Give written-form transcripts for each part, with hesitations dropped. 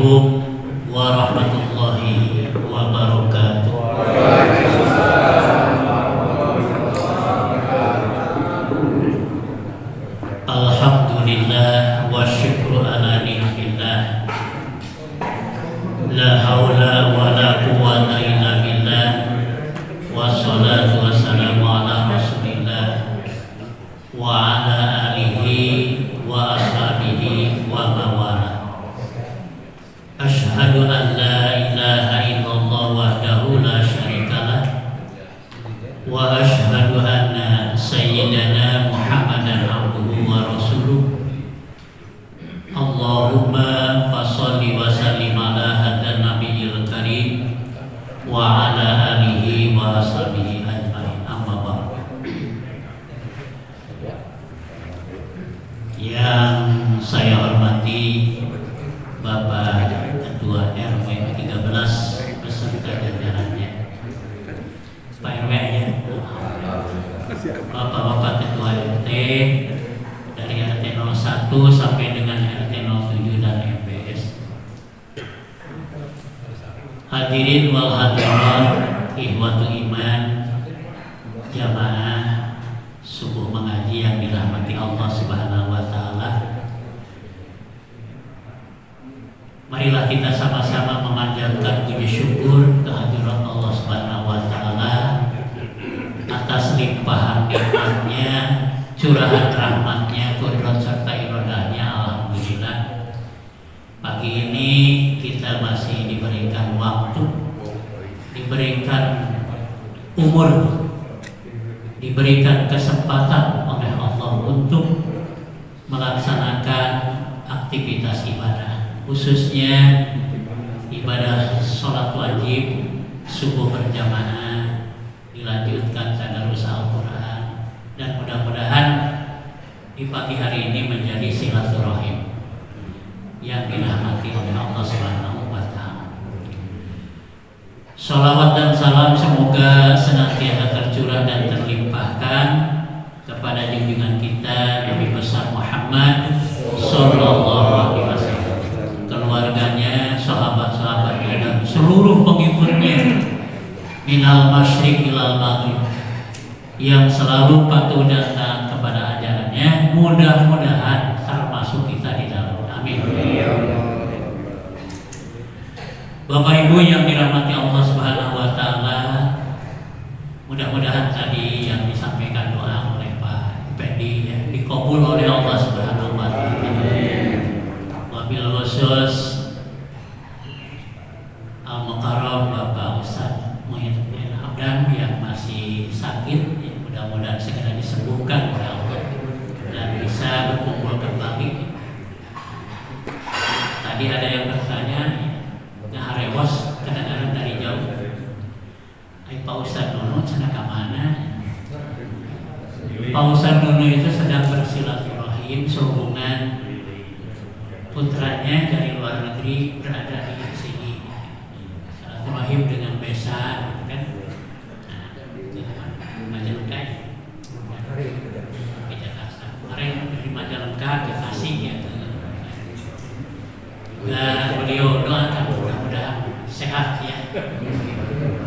Assalamualaikum warahmatullahi wabarakatuh. Alhamdulillah wa syukru ala ni'matillah. La haula wa la quwwata illa billah. Wassalatu wassalamu ala rasulillah wa ala alihi wa ashabihi wa mawala. Asyhadu an la ilaha illallah wahdahu la syarikalah wa asyhadu anna sayyidana Muhammadan abduhu wa rasuluh. Allahumma fasholli wa sallim ala hadan nabiyil karim wa ala alihi wa ashabihi ajmain. Amma ba'd. Yang saya hormati Bapak Ketua RW 13 beserta jajarannya, Pak RW ya, Bapak-bapak Ketua RT dari RT 01 sampai dengan RT 07 dan MPS. Hadirin wal hadirat, ikhwatu iman, jamaah subuh mengaji yang dirahmati Allah Subhanahu wa taala. Marilah kita sama-sama memanjatkan puji syukur kehadirat Allah Subhanahu wa taala atas limpahan nikmatnya, curahan rahmatnya, kudrat serta iradahnya. Alhamdulillah, pagi ini kita masih diberikan waktu, diberikan umur, diberikan kesempatan oleh Allah untuk melaksanakan aktivitas ibadah, khususnya ibadah sholat wajib subuh berjamaah, dilanjutkan tadarus Al-Quran, dan mudah-mudahan di pagi hari ini menjadi silaturahim yang dirahmati oleh Allah Subhanahu wa taala. Shalawat dan salam semoga senantiasa tercurah dan terlimpahkan kepada junjungan kita Nabi besar Muhammad sallallahu alaihi wasallam, keluarganya, sahabat-sahabatnya, dan seluruh pengikutnya minal masyriq ilal maghrib yang selalu patuh dan taat kepada ajarannya. Mudah-mudahan termasuk kita di dalam. Amin. Bapak Ibu yang dirahmati Allah Subhanahu wa taala, mudah-mudahan tadi yang disampaikan doa oleh Pak Pendi ya, dikabul oleh Allah Subhanahu wa taala. Wabil khusus Al-Mukarram Bapak Ustadz Muhyiddin Abdan yang masih sakit, ya, mudah-mudahan segera disembuhkan oleh Allah dan bisa berkumpul kembali. Tadi ada yang bertanya, ngaharewas kadang-kadang dari jauh, Pak Ustadz Nono cenah ka mana? Pak Ustadz Nono itu sedang bersilaturahim sehubungan putranya dari luar negeri berada di sini, silaturahim dengan besan, kan? Majalengka, ke Jakarta. Kemarin dari Majalengka ke Tasik ya. Juga beliau doakan mudah-mudahan sehat ya.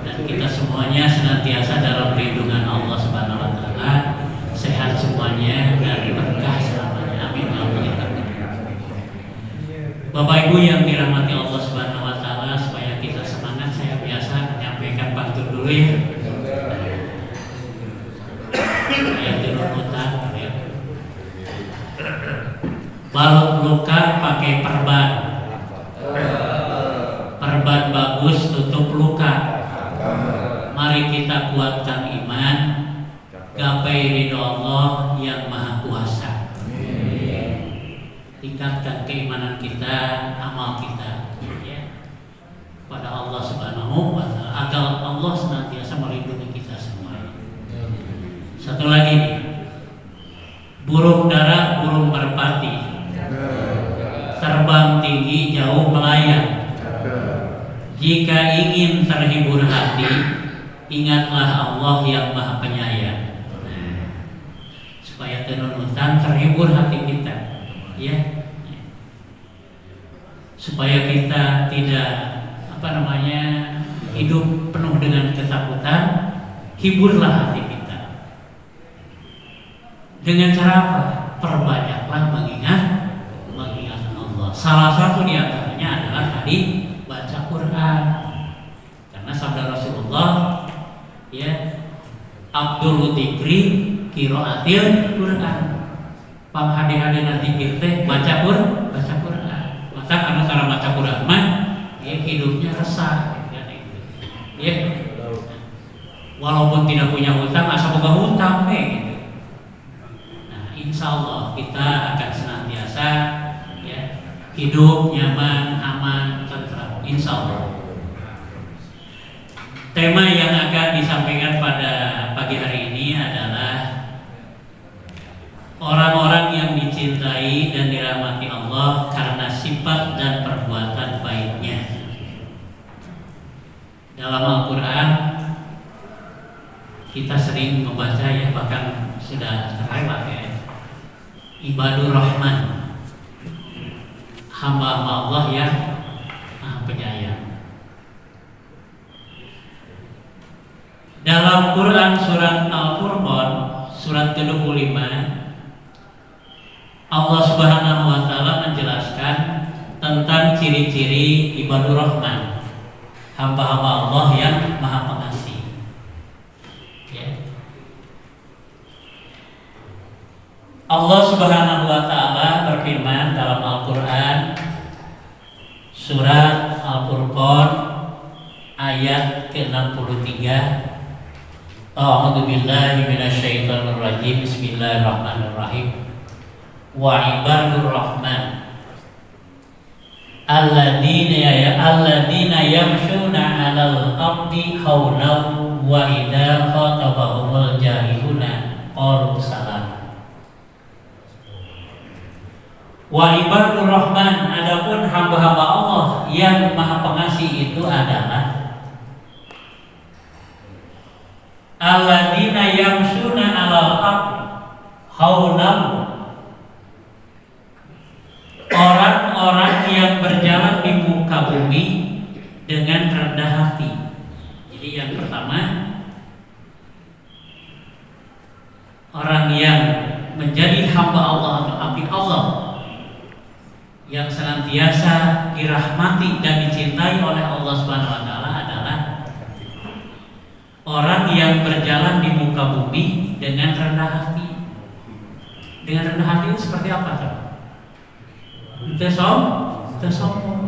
Dan kita semuanya senantiasa dalam perlindungan Allah Subhanahu wa taala, sehat semuanya dan berkah selamanya. Amin. Bapak Ibu yang dirahmati Allah Subhanahu wa taala, supaya kita semangat, saya biasa menyampaikan pantun dulu ya. Ayat runutan ya. Balut luka pakai perban. Perban bagus tutup luka. Mari kita kuatkan iman, gapai ridho Allah yang Maha Kuasa. Tingkatkan keimanan kita, amal kita ya, pada Allah Subhanahu wa taala, agar Allah senantiasa melindungi kita semua. Satu lagi nih, burung dara, burung merpati, terbang tinggi jauh melayang. Jika ingin terhibur hati, ingatlah Allah yang Maha Penyayang. Supaya tenunutan terhibur hati kita, ya. supaya kita tidak hidup penuh dengan ketakutan. Hiburlah hati kita dengan cara apa? Perbanyaklah mengingat Allah. Salah satu di antaranya adalah tadi baca Quran. Karena sabda Rasulullah, ya, Abdul Dzikri qiraatil Quran. Panghade-hadena zikir teh baca Quran. Maka karena cara baca Quran mah ya hidupnya resah, ya. Walaupun tidak punya hutang, asal boga hutang gitu. Nah, insya Allah kita akan senantiasa ya hidup nyaman, aman, tentram. Insya Allah. Tema yang akan disampaikan pada pagi hari ini adalah orang-orang yang dicintai dan dirahmati Allah karena sifat dan perbuatan baiknya. Dalam Al-Quran kita sering membaca, ya, bahkan sudah terlewat, ya, Ibadur Rahman, hamba-hamba Allah yang penyayang. Dalam Quran surat Al-Furqan surat ke-25, Allah Subhanahu wa taala menjelaskan tentang ciri-ciri Ibadur Rahman, hamba-hamba Allah yang Maha Pengasih. Allah Subhanahu wa taala berfirman dalam Al-Qur'an surat Al-Furqan ayat ke-63. A'udzu billahi minasyaitonir rajim. Bismillahirrahmanirrahim. Wa ibadur rahman alladzina yamshuna 'alal ardi haunan wa idza khatabahumul jahiluna qalu salam. Wa ibadur rahman, adapun hamba-hamba Allah yang Maha Pengasih itu adalah alladzina yamshuna 'alal ardi haunan, orang-orang yang berjalan di muka bumi dengan rendah hati. Jadi yang pertama, orang yang menjadi hamba Allah atau abdi Allah yang senantiasa dirahmati dan dicintai oleh Allah Subhanahu wa taala adalah orang yang berjalan di muka bumi dengan rendah hati. Dengan rendah hati itu seperti apa, Pak? Sombong.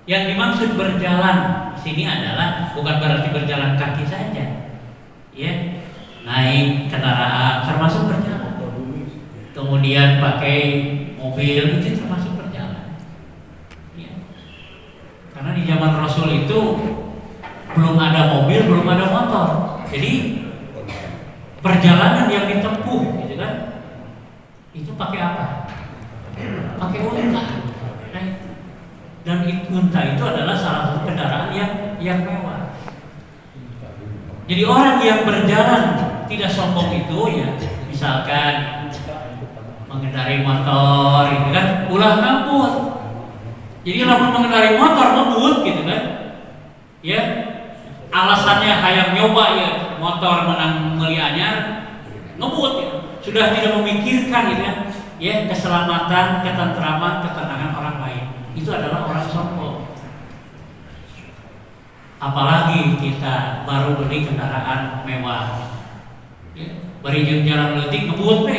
Yang dimaksud berjalan di sini adalah bukan berarti berjalan kaki saja, ya, naik kendaraan termasuk berjalan. Kemudian pakai mobil itu termasuk berjalan, ya. Karena di zaman Rasul itu belum ada mobil, belum ada motor, jadi perjalanan yang ditempuh, gitu kan? Itu pakai apa? Pakai unta. Dan unta itu adalah salah satu kendaraan yang mewah. Jadi orang yang berjalan tidak sombong itu, ya, misalkan mengendarai motor, gitu kan, ulah ngabut. Jadi lamun mengendarai motor ngebut, gitu kan, ya, alasannya hayang nyoba, ya, motor menang meuli anyar, ngebut, ya. Sudah tidak memikirkan, gitu kan, ya, keselamatan, ketentraman, ketenangan orang lain. Itu adalah orang sombong. Apalagi kita baru beli kendaraan mewah, ya, bari jalan leutik ngebut we.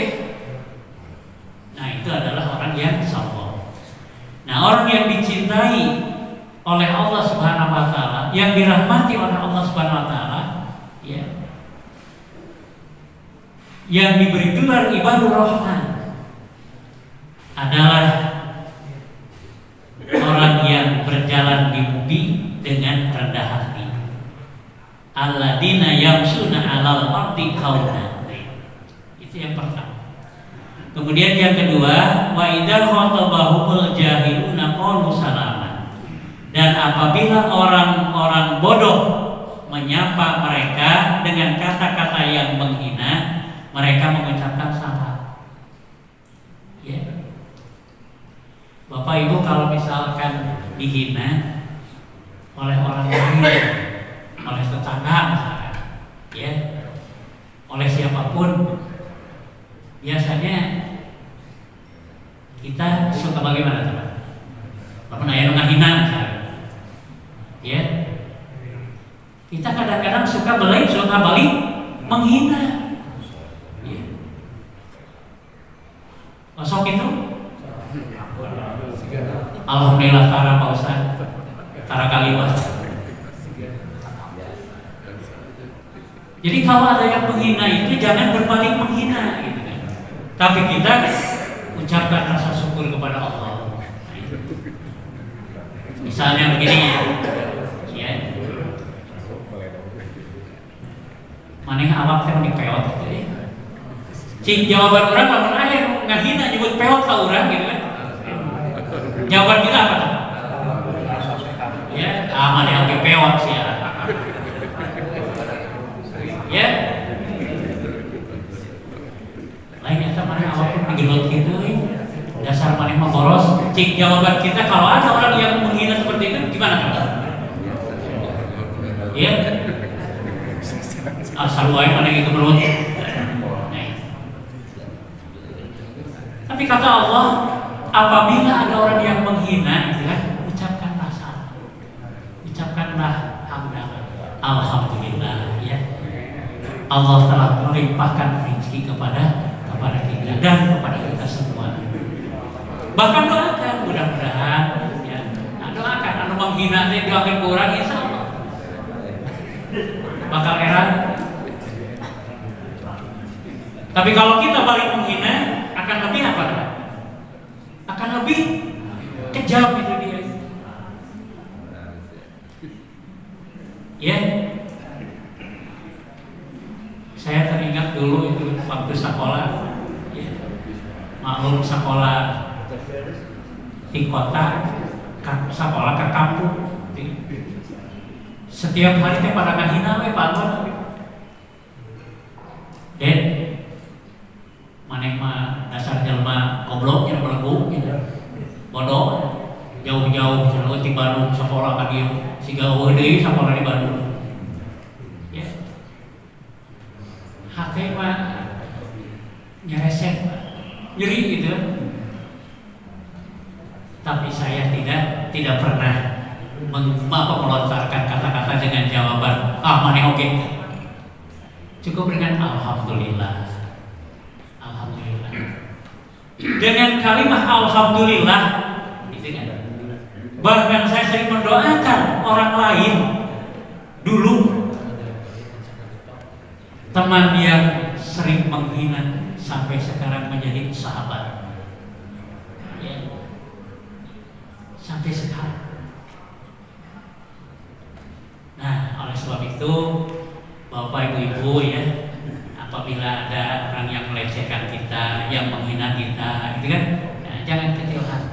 Nah, itu adalah orang yang sombong. Nah, orang yang dicintai oleh Allah Subhanahu wa taala, yang dirahmati oleh Allah Subhanahu wa taala, ya, yang diberi gelar Ibadur Rahman adalah orang yang berjalan di bumi dengan rendah hati. Alladzina yamshuna 'alal ardi hauna. Itu yang pertama. Kemudian yang kedua, wa idza khatabahumul jahiluna qalu salaman. Dan apabila orang-orang bodoh menyapa mereka dengan kata-kata yang menghina, mereka mengucapkan salam. Ya. Bapak Bapak Ibu kalau misalkan dihina oleh orang lain, oleh tetangga misalkan, ya, oleh siapapun, biasanya kita suka bagaimana teman? Lamun aya nu ngahina misalkan, ya, kita kadang-kadang suka balik menghina, ya. Masuk itu? Alhamdulillah tara Pak Ustaz, tara kaliwat. Jadi kalau ada yang menghina itu jangan berbalik menghina, gitu kan. Tapi kita ucapkan rasa syukur kepada Allah. Misalnya begini ya, maneh awak teh dipeot gitu ya. Cing jawaban orang lamun aya ngahina nyebut peot ka urang gitu kan. Jawaban kita apa? Ya, maneh oge peot sih ya. Ya. Lain eta maneh awak pun digelut kitu euy. Dasar maneh mah boros. Cing jawaban kita kalau ada orang yang menghina seperti itu gimana kan? Ya. Asal wae maneh itu berut. Tapi kata Allah, apabila ada orang yang menghina, gitu kan, ucapkanlah salam, ucapkanlah hamdalah, alhamdulillah, ya. Allah telah melimpahkan rezeki kepada kita dan kepada kita semua. Bahkan doakan, mudah-mudahan, ya, doakan, anu menghina teh doakan kurang, insya Allah bakal heran. Tapi kalau kita balik menghina, akan lebih apa? Akan lebih kejam itu dia. Ya, saya teringat dulu itu waktu sekolah, ya, maklum sekolah di kota, sekolah ke kampung. Setiap hari teh pada ngahina we Pak Anwar. Den, maneh mah dasar jelema goblok nya belegu gitu. Bodoh. Jauh-jauh cenah ti Bandung sekolah ka dieu, siga eueuh deui sekolah di Bandung. Ya. Hate mah nyeresek, nyeri gitu. Tapi saya tidak pernah melontarkan kata-kata dengan jawaban maneh oge. Cukup dengan alhamdulillah. Alhamdulillah. Dengan kalimat alhamdulillah, gitu kan? Bahkan saya sering mendoakan orang lain dulu, teman yang sering menghina sampai sekarang menjadi sahabat. Ya. Sampai sekarang. Nah, oleh sebab itu, Bapak Ibu-ibu ya, apabila ada orang yang melecehkan kita, yang menghina kita, gitu kan, nah, jangan kecil hati,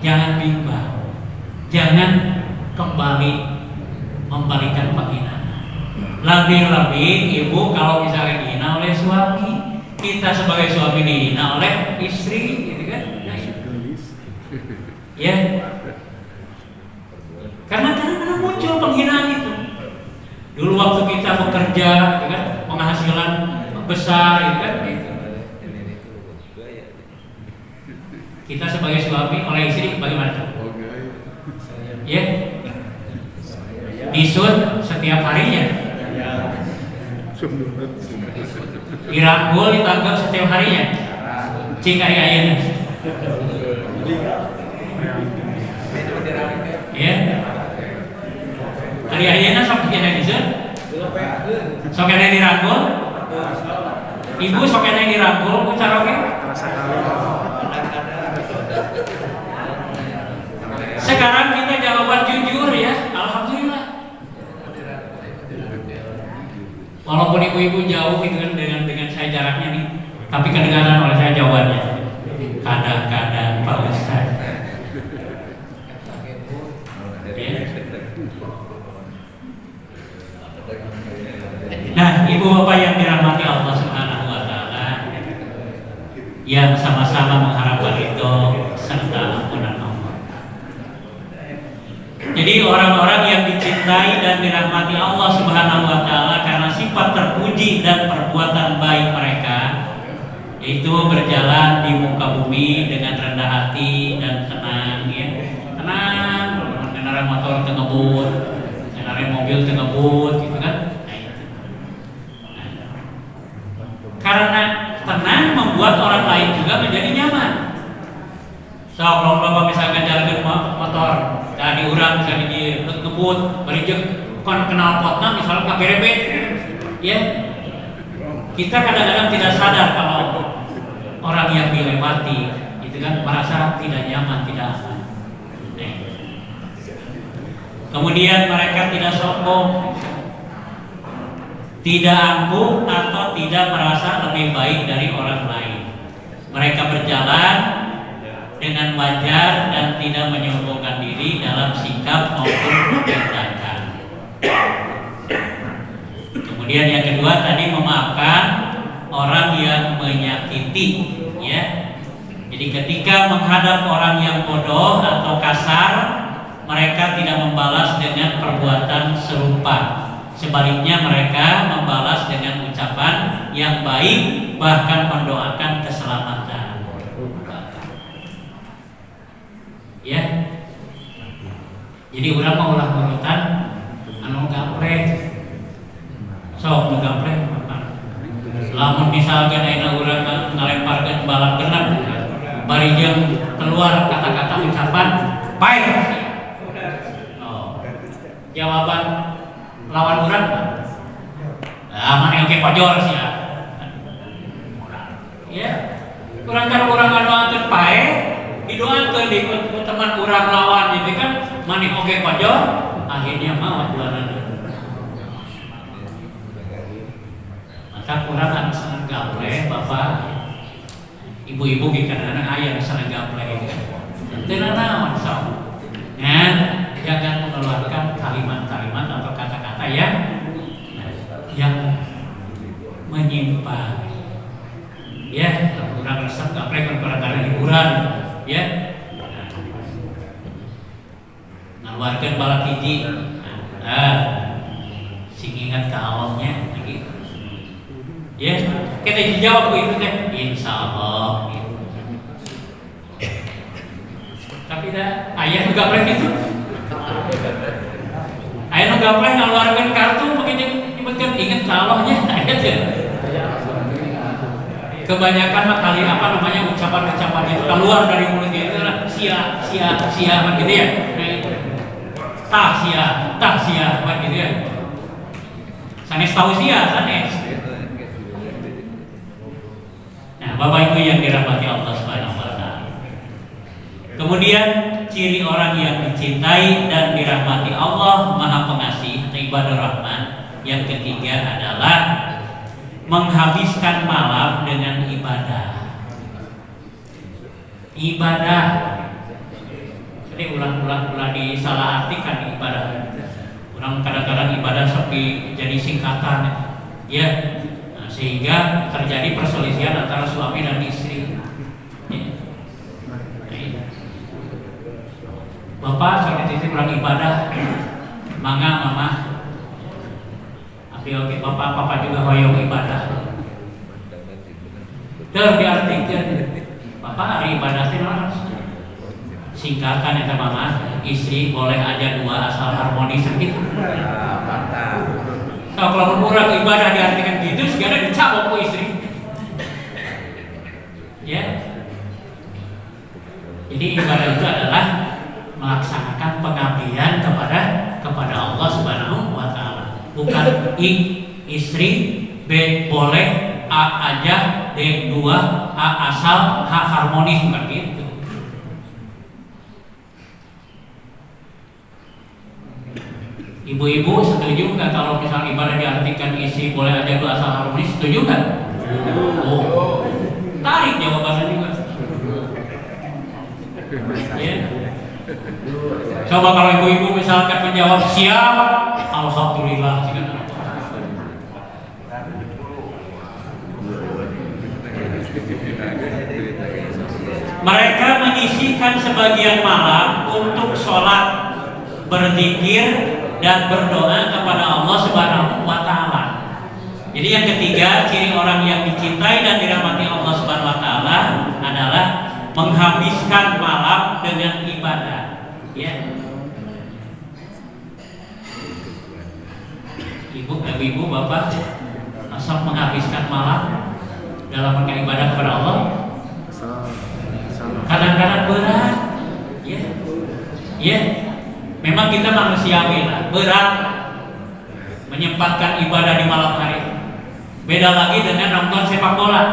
jangan bimbang, jangan kembali membalikan penghinaan. Lebih-lebih ibu kalau misalnya dihina oleh suami, kita sebagai suami dihina oleh istri, gitu kan? Nah, ya. Karena kadang-kadang muncul penghinaan itu. Dulu waktu kita bekerja, gitu kan, penghasilan besar, gitu kan, gitu. Kita sebagai suami oleh istri bagaimana? Ya, disut setiap harinya, dirangkul, ditangkap setiap harinya, cing hari ayana. Ya. Hari ayana sok kena disut, sok kena dirangkul, ibu sok kena dirangkul, cara oke. Sekarang kita jawaban jujur ya, alhamdulillah. Walaupun ibu-ibu jauh gitu kan dengan saya jaraknya nih, tapi kedengaran oleh saya jawabannya. Kadang-kadang Pak Ustaz. Nah, ibu bapak yang dirahmati Allah Subhanahu wa Ta'ala, yang sama-sama mengharapkan ridho serta ampunan Allah. orang-orang yang dicintai dan dirahmati Allah Subhanahu wa taala karena sifat terpuji dan perbuatan baik mereka, yaitu berjalan di muka bumi dengan rendah hati dan tenang, ya. Tenang, kendaraan motor tengebut, kendaraan mobil tengebut, gitu kan? Karena tenang membuat orang lain juga menjadi nyaman. So, kalau misalkan jalan motor, dan diurang, misalnya ngebut, berijek, kon kenal potna, misalnya nggak berebet, ya. Kita kadang-kadang tidak sadar kalau orang yang dilewati, itu kan merasa tidak nyaman, tidak aman. Kemudian mereka tidak sombong, tidak angkuh atau tidak merasa lebih baik dari orang lain. Mereka berjalan dengan wajar dan tidak menyombongkan diri dalam sikap maupun tindakan. Kemudian yang kedua tadi, memaafkan orang yang menyakiti, ya. Jadi ketika menghadap orang yang bodoh atau kasar, mereka tidak membalas dengan perbuatan serupa. Sebaliknya mereka membalas dengan ucapan yang baik, bahkan mendoakan keselamatan. Ya. Jadi urang mau ulah nurutan anu gaplek. Sok nu gaplek. Lamun misalkan ayeuna urang ngalemparkeun balak genep, bari jeung keluar kata-kata ucapan baik. Oh. Jawaban lawan urang, mana yang kepojor sih ya? Ya, urang kan urang ngadoakeun pae, didoakeun di teman urang lawan gitu kan, mana oke pojor, akhirnya mawat bulanana. Maka urang anu seneng gaple, bapak, ibu-ibu gitu kan, anak ayah seneng gaple gitu kan. Teu naon sok. Nah, jangan mengeluarkan kalimat-kalimat atau kata-kata yang menyimpang, ya. Orang resep gaplek perkara hiburan, ya. Ngaluarkeun balak hiji, sing ingat ka Allahnya lagi, ya. Kita dijawab itu teh, insyaallah. Tapi dah ayah gaplek itu. Ayah gaplek ngaluarkeun kartu begitu nyebutkeun ingat ka Allahnya, ayat ya. Kebanyakan mah kali apa namanya ucapan-ucapan itu keluar dari mulutnya itu adalah sia gitu ya. Tah sia gitu ya. Sanes tahu sia sanes. Nah, Bapak Ibu yang dirahmati Allah Subhanahu wa taala. Kemudian ciri orang yang dicintai dan dirahmati Allah Maha Pengasih, ibadur Rahman, yang ketiga adalah menghabiskan malam dengan ibadah. Jadi ulang-ulang disalahartikan ibadah. Orang kadang-kadang ibadah seperti jadi singkatan, ya. Nah, sehingga terjadi perselisihan antara suami dan istri. Ya. Bapak sakit istri ulang ibadah, mangga mama. Oke, bapak juga hoyong ibadah. Diartikan, bapak hari ibadah itu singkatan ya mama, istri boleh aja dua asal harmonis gitu. Kalau kurang ibadah diartikan gitu, segala dicabok ke istri. Ya. Jadi ibadah itu adalah melaksanakan pengabdian kepada Allah Subhanahu wa taala. Bukan istri, B boleh, A aja, D dua, A asal, H harmonis, bukan gitu. Ibu-ibu setuju nggak kalau misal ibadah diartikan istri boleh aja dua asal harmonis? Setuju nggak? Oh, tarik jawabannya juga. Ya. Coba kalau ibu-ibu misalkan menjawab siap, alhamdulillah. Mereka menyisihkan sebagian malam untuk sholat, berzikir dan berdoa kepada Allah Subhanahu wa taala. Jadi yang ketiga, ciri orang yang dicintai dan dirahmati Allah Subhanahu wa taala adalah menghabiskan malam dengan ibadah. Ya. Ibu, bapak, asal menghabiskan malam dalam rangka ibadah kepada Allah. Kadang-kadang berat, ya. Memang kita manusiawi lah, berat menyempatkan ibadah di malam hari. Beda lagi dengan nonton sepak bola.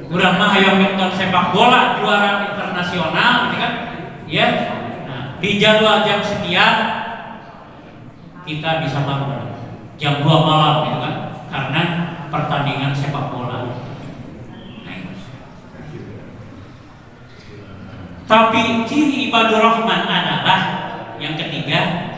Urang mah hayang nonton sepak bola juara internasional, gitu kan? Ya. Nah, di jadwal jam sekian kita bisa bangun jam 2 malam, gitu kan? Karena pertandingan sepak bola. Tapi ciri ibadur rahman adalah yang ketiga,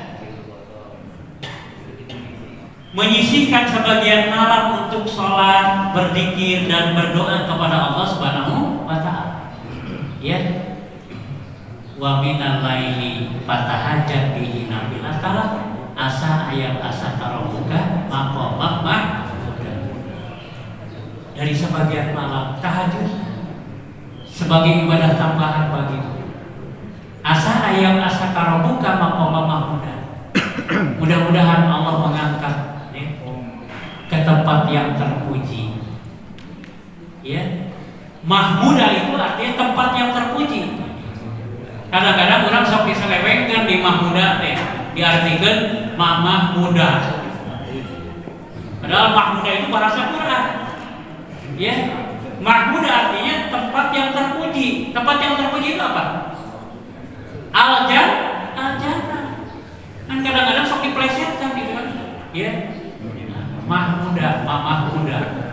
menyisihkan sebagian malam untuk sholat, berzikir dan berdoa kepada Allah Subhanahu wa taala. Ya. Wa minal laili fatahajjat bihi nafilatan asa ayat asa tarobuka maqamah mahmudah. Dari sebagian malam tahajud sebagai ibadah tambahan bagimu. Asa ayam asa karobuka maqamah mahmudah. Mudah-mudahan Allah mengangkat ke tempat yang terpuji. Ya. Mahmudah itu artinya tempat yang terpuji. Kadang-kadang orang sok diselewengkeun di mahmudah teh diartikeun mamah muda. Padahal mahmudah itu bahasa Quran. Ya. Mahmudah artinya tempat yang terpuji. Tempat yang terpuji itu apa? Al-Jannah. Kan kadang-kadang sok diplesetkan gitu kan. Ya. Mahmudah, mamah muda.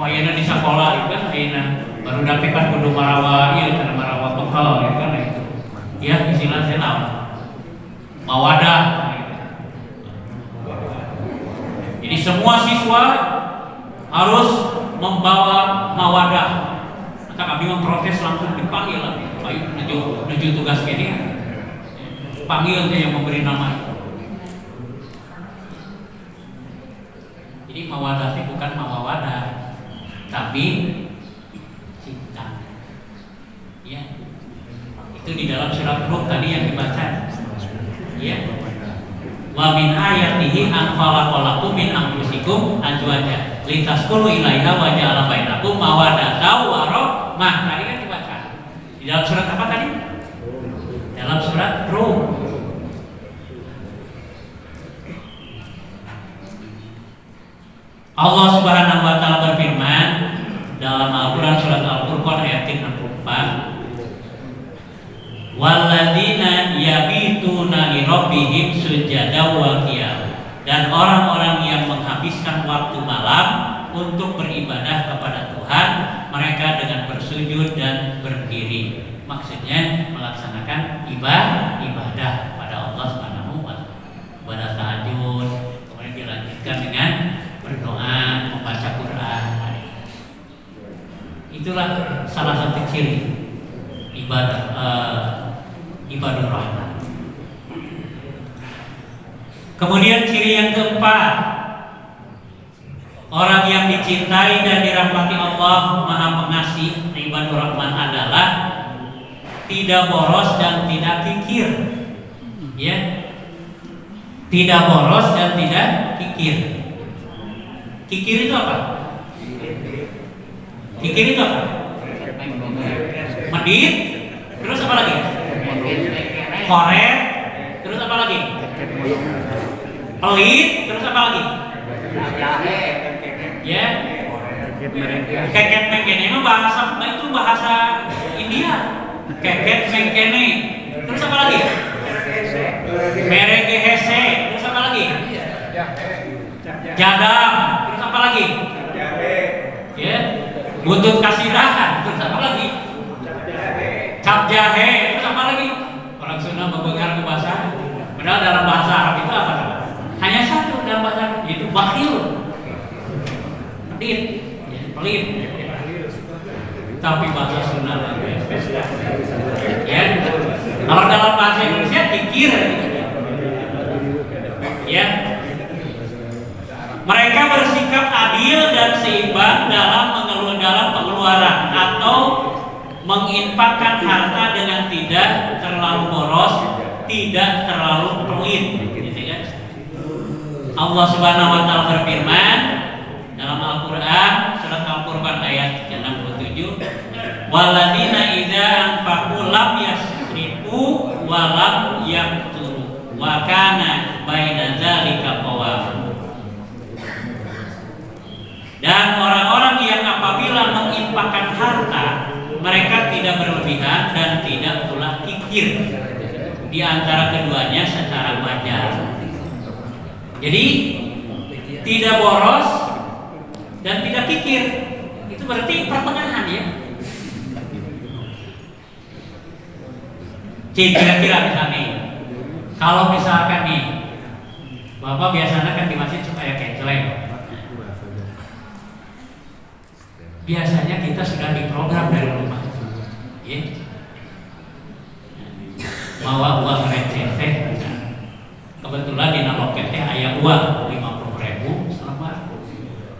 Ayeuna di sekolah itu kan ayeuna baru dapekan kudu marawa ieu kana marawa bekal gitu kan itu. Ya istilah senam. Mawadah. Jadi semua siswa harus membawa mawadah. Maka kami memprotes langsung dipanggil lah. Ayo menuju tugas ini. Panggil dia yang memberi nama. Jadi mawadah itu bukan mawadah, tapi cinta. Ya. Itu di dalam surat Rum tadi yang dibaca. Ya. Wa min ayatihi an khalaqalakum min anfusikum azwaja litaskunu ilaiha wa ja'ala bainakum mawaddatan wa rahmah. Tadi kan dibaca. Di dalam surat apa tadi? Dalam surat Rum. Allah Subhanahu wa taala berfirman dalam Al-Qur'an surat Al-Furqan ayat 64. Walladzina yabituna li rabbihim sujada wa qiyam. Dan orang-orang yang menghabiskan waktu malam untuk beribadah kepada Tuhan, mereka dengan bersujud dan berdiri. Maksudnya melaksanakan ibadah pada Allah Subhanahu wa taala. Ibadah tahajud, kemudian dilanjutkan dengan berdoa, membaca Quran. Itulah salah satu ciri ibadur rahman. Kemudian ciri yang keempat, orang yang dicintai dan dirahmati Allah Maha Pengasih, ibadur rahman adalah tidak boros dan tidak kikir. Ya. Tidak boros dan tidak kikir. Kikir itu apa? Kikir itu apa? Medit. Terus apa lagi? Korek. Terus apa lagi? Pelit. Terus apa lagi? Ya. Keket mengkene itu bahasa India. Keket mengkene. Terus apa lagi? Merege hese. Terus apa lagi? Jadam. Terus apa lagi? Ya. Buntut kasirahan. Terus apa lagi? Cap jahe. Terus apa lagi? Orang Sunda membengar ke bahasa. Padahal dalam bahasa Arab itu apa? Hanya satu dalam bahasa Arab, yaitu bakhil. Pelit. Ya, pelit. Tapi bahasa Sunda ya. Kalau dalam bahasa Indonesia kikir. Ya. Mereka bersikap adil dan seimbang dalam pengeluaran atau menginfakkan harta dengan tidak terlalu boros, tidak terlalu pelit. Gitu kan? Allah Subhanahu wa taala berfirman dalam Al-Qur'an surat Al-Furqan ayat 67, "Walladzina idza anfaqu lam yasrifu wa lam yaqturu wa kana baina dzalika qawama." Dan orang-orang yang apabila menginfakkan harta, mereka tidak berlebihan dan tidak pula kikir. Di antara keduanya secara wajar. Jadi tidak boros dan tidak kikir. Itu berarti pertengahan ya. Kira-kira misalnya, kalau misalkan nih, Bapak biasanya kan di masjid supaya kenceleng. Biasanya kita sudah diprogram dari rumah, ya. Bawa uang receh teh. Kebetulan di loket teh aya uang 50.000 selama,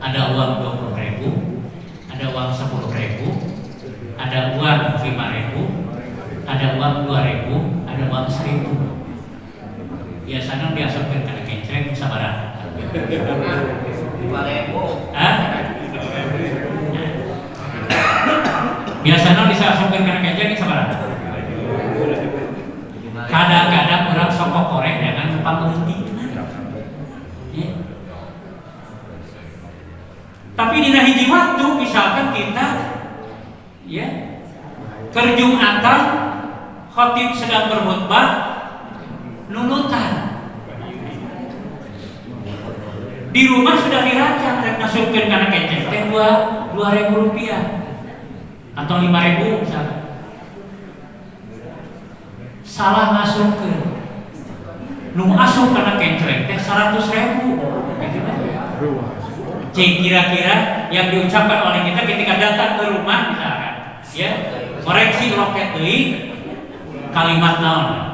ada uang 20.000, ada uang 10.000, ada uang 5.000, ada uang 2.000, ada uang 1.000. Biasanya diasupkan ke kenceng sabaran. 5.000. Biasanya disasupkan ke kenceng sabaran. Kadang-kadang orang sokok korek dengan lupa menghenti. Ya. Tapi di hiji waktu misalkan kita ya kerjumatan khotib sedang berkhutbah nunutan. Di rumah sudah dirancang dan masukkan karena kenceng teh 2.000 rupiah atau 5.000 misalkan. Salah masuk ke asup karena kenceng teh 100.000. Kira-kira yang diucapkan oleh kita ketika datang ke rumah misalkan, ya koreksi loket deui kalimat naon?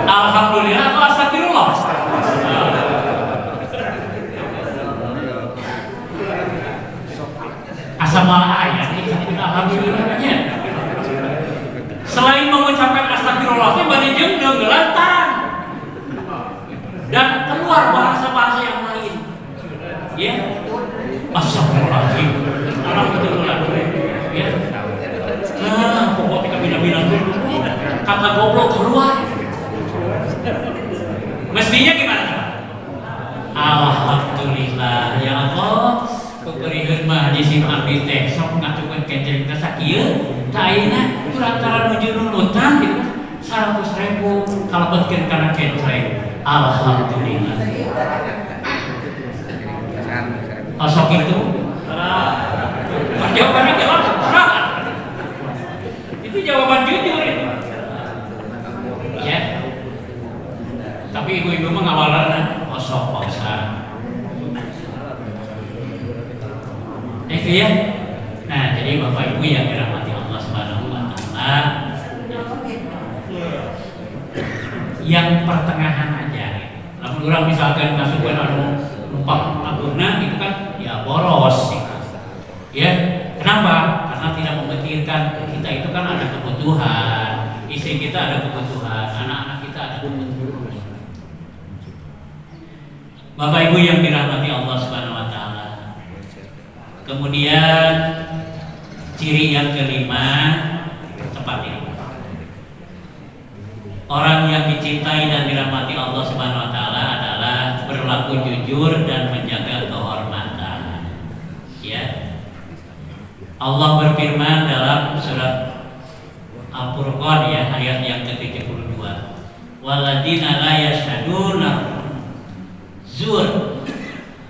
Alhamdulillah atau astagfirullah? Asa malah aya alhamdulillahnya. Selain mengucapkan astagfirullah, bade jeung geulatan dan keluar bahasa-bahasa yang lain. Ya, astagfirullahaladzim, alhamdulillah. Ya, pokok tika bina-bina dulu, kata goblok keluar. Mestinya gimana? Alhamdulillah, ya Allah, keperihun mah di sini abdi teh sok ngacukeun kenceng teh sakieu. Ayeuna kurang-kurang nuju nunutan gitu 100.000 kalau betkeun kana kenceng. Alhamdulillah. Osok itu jawabannya jawab terang. Itu jawaban jujur ya. Tapi ibu-ibu mah ngawalan osok pausa. Itu ya. Nah, jadi Bapak Ibu yang dirahmati Allah Subhanahu wa taala, yang pertengahan aja. Lamun urang misalkan masukkan anu numpak agungna itu kan ya boros. Ya, kenapa? Karena tidak memikirkan kita itu kan ada kebutuhan, istri kita ada kebutuhan, anak-anak kita ada kebutuhan. Bapak Ibu yang dirahmati Allah Subhanahu wa taala. Kemudian ciri yang kelima tepatnya orang yang dicintai dan dirahmati Allah Subhanahu wa taala adalah berlaku jujur dan menjaga kehormatan. Ya. Allah berfirman dalam surat Al-Furqan ya ayat yang ke-72. Walladzina la yashhaduna zur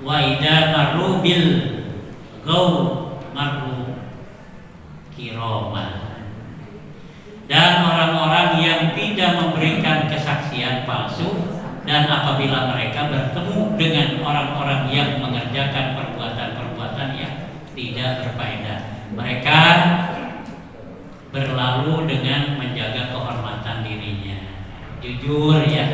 wa idza marru bil gaw marru kiroma. Dan orang-orang yang tidak memberikan kesaksian palsu dan apabila mereka bertemu dengan orang-orang yang mengerjakan perbuatan-perbuatan yang tidak berfaedah, mereka berlalu dengan menjaga kehormatan dirinya. jujur ya.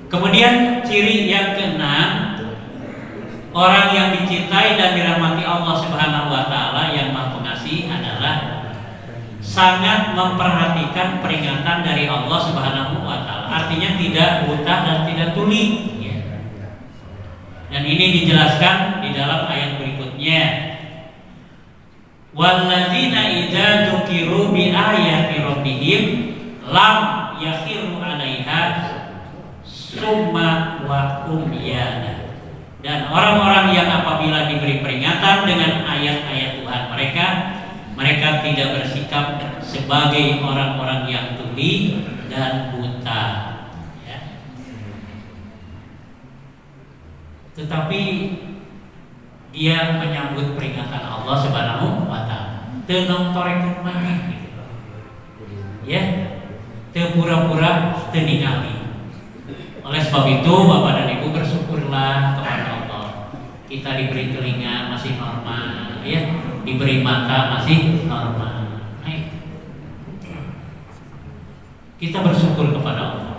Kemudian ciri yang keenam, orang yang dicintai dan dirahmati Allah Subhanahu wa taala yang Maha Pengasih adalah sangat memperhatikan peringatan dari Allah Subhanahu wa taala. Artinya tidak buta dan tidak tuli ya. Dan ini dijelaskan di dalam ayat berikutnya. Walladzina idza dzukiru bi ayati rabbihim lam yakhiru 'alaiha summa wa umyana. Dan orang-orang yang apabila diberi peringatan dengan ayat-ayat Tuhan mereka, mereka tidak bersikap sebagai orang-orang yang tuli dan buta ya. Tetapi dia menyambut peringatan Allah Subhanahu wa taala. Teu nongtorek maneh gitu. Ya. Teu pura-pura teu ningali. Oleh sebab itu Bapak dan Ibu bersyukurlah kepada Allah. Kita diberi telinga masih normal ya, diberi mata masih normal. Kita bersyukur kepada Allah.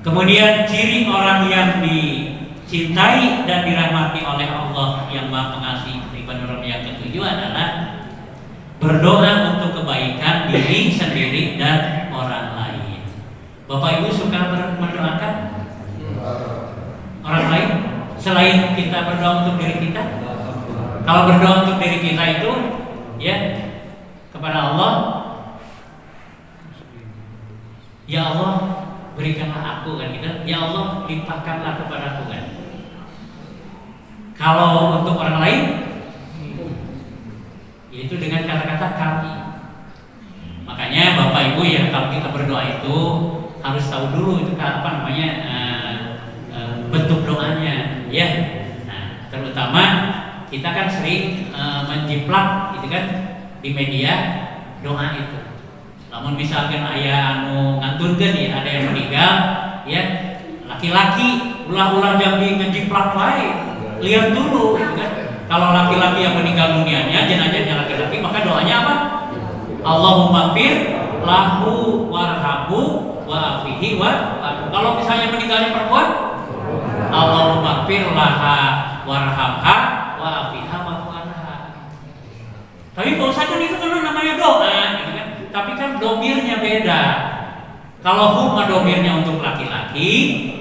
Kemudian ciri orang yang dicintai dan dirahmati oleh Allah yang Maha Pengasih, Ibadah yang ketujuh adalah berdoa untuk kebaikan diri sendiri dan orang lain. Bapak Ibu suka mendoakan orang lain selain kita berdoa untuk diri kita? Kalau berdoa untuk diri kita itu ya kepada Allah, ya Allah berikanlah aku kan gitu. Ya Allah limpahkanlah kepada aku kan. Kalau untuk orang lain yaitu dengan kata-kata kami. Makanya Bapak Ibu ya kalau kita berdoa itu harus tahu dulu itu apa namanya bentuk doanya ya. Nah, terutama kita kan sering menjiplak gitu kan di media doa itu. Namun misalkan ayah anu nganturkeun ya ada yang meninggal ya, laki-laki ulah-ulah jadi ngejiplak wae. Lihat dulu gitu kan. Kalau laki-laki yang meninggal dunianya jenazahnya laki-laki maka doanya apa? Allahumma fir lahu warhamhu wa afihi wa. Kalau misalnya meninggalnya perempuan, Allahumma fir laha warhamha wa afiha wa anha. Tapi bosan itu kan namanya doa gitu kan. Tapi kan domirnya beda. Kalau huma domirnya untuk laki-laki,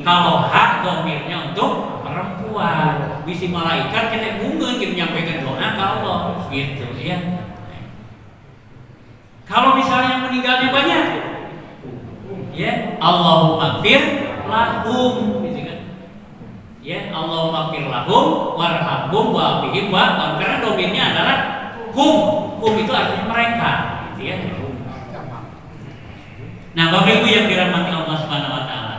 kalau hak domirnya untuk perempuan. Bisi malaikat kita mungkin gitu menyampaikan doa ke Allah gitu ya. Kalau misalnya meninggalnya banyak, ya Allahumma fir lahum, gitu kan? Ya Allahumma fir lahum warhamhum wa bihim wa, karena domirnya adalah hum itu artinya mereka, gitu ya. Nah, Bapak Ibu yang dirahmati Allah Subhanahu wa taala,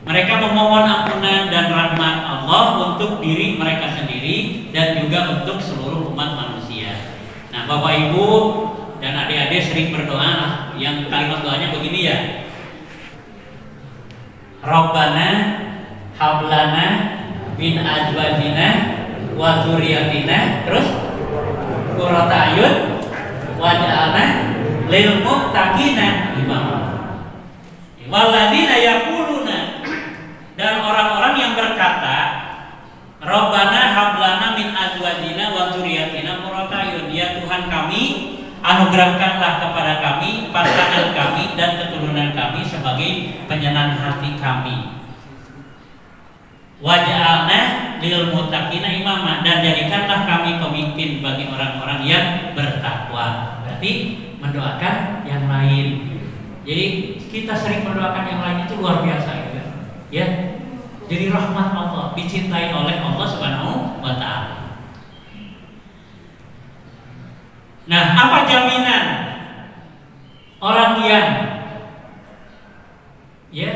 mereka memohon ampunan dan rahmat Allah untuk diri mereka sendiri dan juga untuk seluruh umat manusia. Nah, Bapak Ibu dan adik-adik sering berdoa, yang kalimat doanya begini ya. Rabbana hablana min azwajina wa dzurriyyatina, terus qurrata ayun waj'alna lil muttaqina imama. Walladzina yaquluna, dan orang-orang yang berkata Rabbana hablana min azwajina wa dzurriyyatina qurrata ayun, ya Tuhan kami, anugerahkanlah kepada kami pasangan kami dan keturunan kami sebagai penyenang hati kami. Waj'alna lil muttaqina imama, dan jadikanlah kami pemimpin bagi orang-orang yang bertakwa. Berarti mendoakan yang lain. Jadi kita sering mendoakan yang lain itu luar biasa gitu ya. Jadi rahmat Allah, dicintai oleh Allah Subhanahu wa taala. Nah, apa jaminan orang yang ya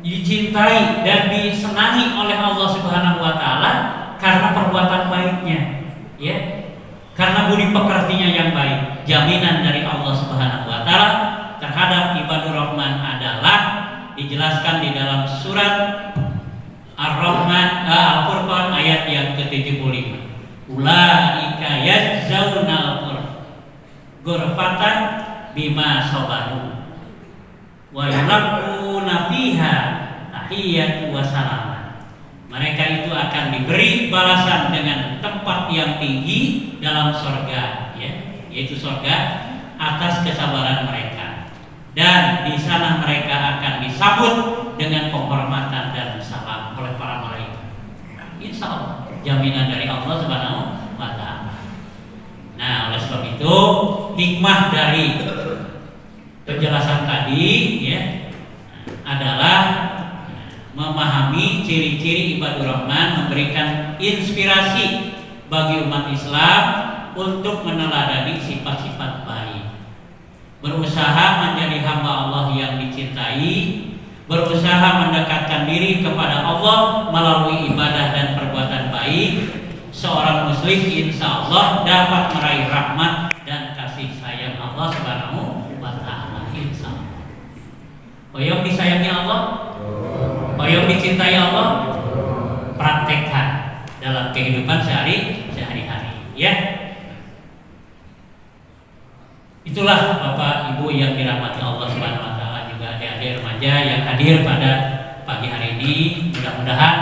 dicintai dan disenangi oleh Allah Subhanahu wa taala karena perbuatan baiknya, ya. Karena budi pekertinya yang baik. Jaminan dari Allah Subhanahu wa taala terhadap ibadur rahman adalah dijelaskan di dalam surat Ar-Rahman Al-Furqan ayat yang ke-75. Ulaika yajzauna ghurfatan bima sabaru wa yulaquna fiha tahiyatu wa salaman. Mereka itu akan diberi balasan dengan tempat yang tinggi dalam surga, ya, yaitu surga atas kesabaran mereka. Dan di sana mereka akan disambut dengan penghormatan dan salam oleh para malaikat. Insya Allah, jaminan dari Allah Subhanahu wa Ta'ala. Nah, oleh sebab itu hikmah dari penjelasan tadi, ya, adalah memahami ciri-ciri ibadur rahman, memberikan inspirasi bagi umat Islam untuk meneladani sifat-sifat baik, berusaha menjadi hamba Allah yang dicintai, berusaha mendekatkan diri kepada Allah melalui ibadah dan perbuatan baik. Seorang muslim insya Allah dapat meraih rahmat dan kasih sayang Allah Subhanahu wa Ta'ala. Insya Allah. Oyong disayangi Allah, oyong dicintai Allah, praktekkan dalam kehidupan sehari-hari, ya. Itulah Bapak Ibu yang dirahmati Allah Subhanahu wa Ta'ala, juga adik-adik remaja yang hadir pada pagi hari ini. Mudah-mudahan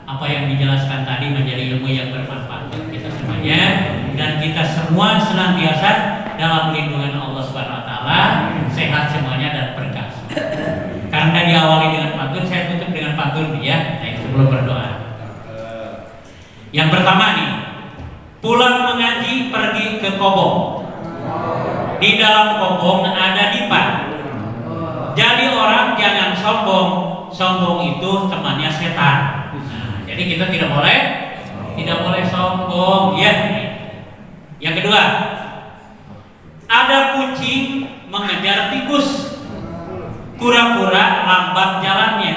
apa yang dijelaskan tadi menjadi ilmu yang bermanfaat bagi kita semuanya, dan kita semua senantiasa dalam lindungan Allah Subhanahu wa Ta'ala, sehat semuanya dan berkah. Karena diawali dengan pantun, saya tutup dengan pantun, ya. Nah, sebelum berdoa. Yang pertama nih, pulang mengaji pergi ke kobong. Di dalam kobong ada dipan. Jadi orang jangan sombong. Sombong itu temannya setan. Nah, jadi kita tidak boleh sombong, ya. Yang kedua, ada kucing mengejar tikus. Kura-kura lambat jalannya.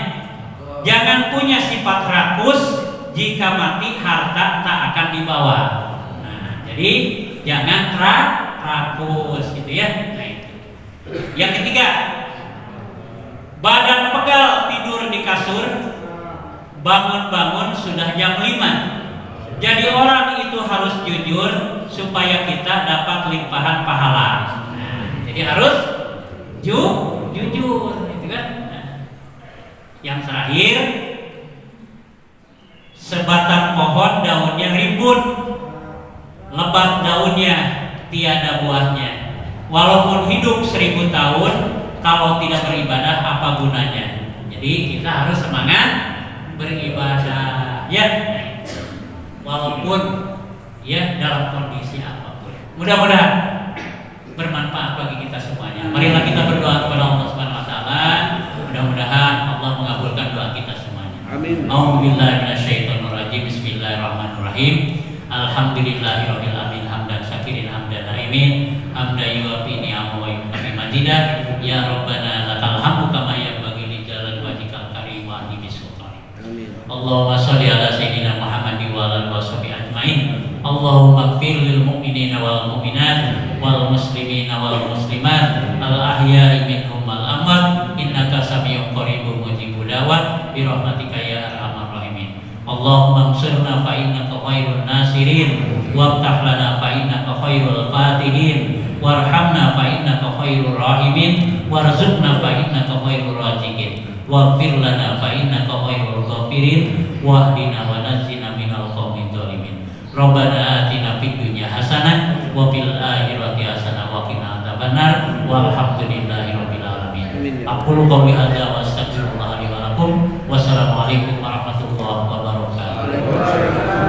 Jangan punya sifat rakus. Jika mati harta tak akan dibawa. Nah, jadi jangan rakus, gitu ya. Nah, itu. Yang ketiga, badan pegal tidur di kasur, bangun-bangun sudah jam 5. Jadi orang itu harus jujur supaya kita dapat limpahan pahala. Nah, jadi harus jujur, gitu kan. Nah, yang terakhir, sebatang pohon daunnya rimbun, lebat daunnya tiada buahnya. Walaupun hidup 1000 tahun, kalau tidak beribadah apa gunanya? Jadi kita harus semangat beribadah, ya. Walaupun, ya, dalam kondisi apapun. Mudah-mudahan bermanfaat bagi kita semuanya. Marilah kita berdoa kepada Allah Subhanahu wa Ta'ala. Mudah-mudahan Allah mengabulkan doa kita semuanya. Amin. A'udzubillahi minasyaitonirrajim. Bismillahirrahmanirrahim. Alhamdulillahirabbil alamin hamdan syakirin hamdan naimin hamdan yuwafi ni'amahu wa yukafi majidah. Ya Rabbana lakal hamdu kama yanbaghi li jalali wajhikal karim wa azimi sultanik. Amin. Allahumma shalli ala sayyidina Muhammadin wa ala alihi washabihi ajmain. Allahumma ighfir lil mu'minina wal mu'minat wal muslimina wal muslimat al ahya'i minhum wal amwat innaka samiyyun qaribun mujibud da'wat bi rahmatika ya arhamar rahimin. Allahumma ansurna fa innaka khairun nasirin waftah lana fa innaka khairul fatihin warhamna fa innaka khairur rahimin warzuqna fa innaka khairur raziqin waghfir lana fa innaka khairul ghafirin wahdina wa najjina minal qaumidz zalimin. Rabbana atina fid dunya hasanah wa fil akhirati hasanah wa qina adzabannar walhamdulillahi rabbil alamin. Aqulu qawli hadza wa astaghfirullah li wa lakum. Wassalamualaikum warahmatullahi wabarakatuh.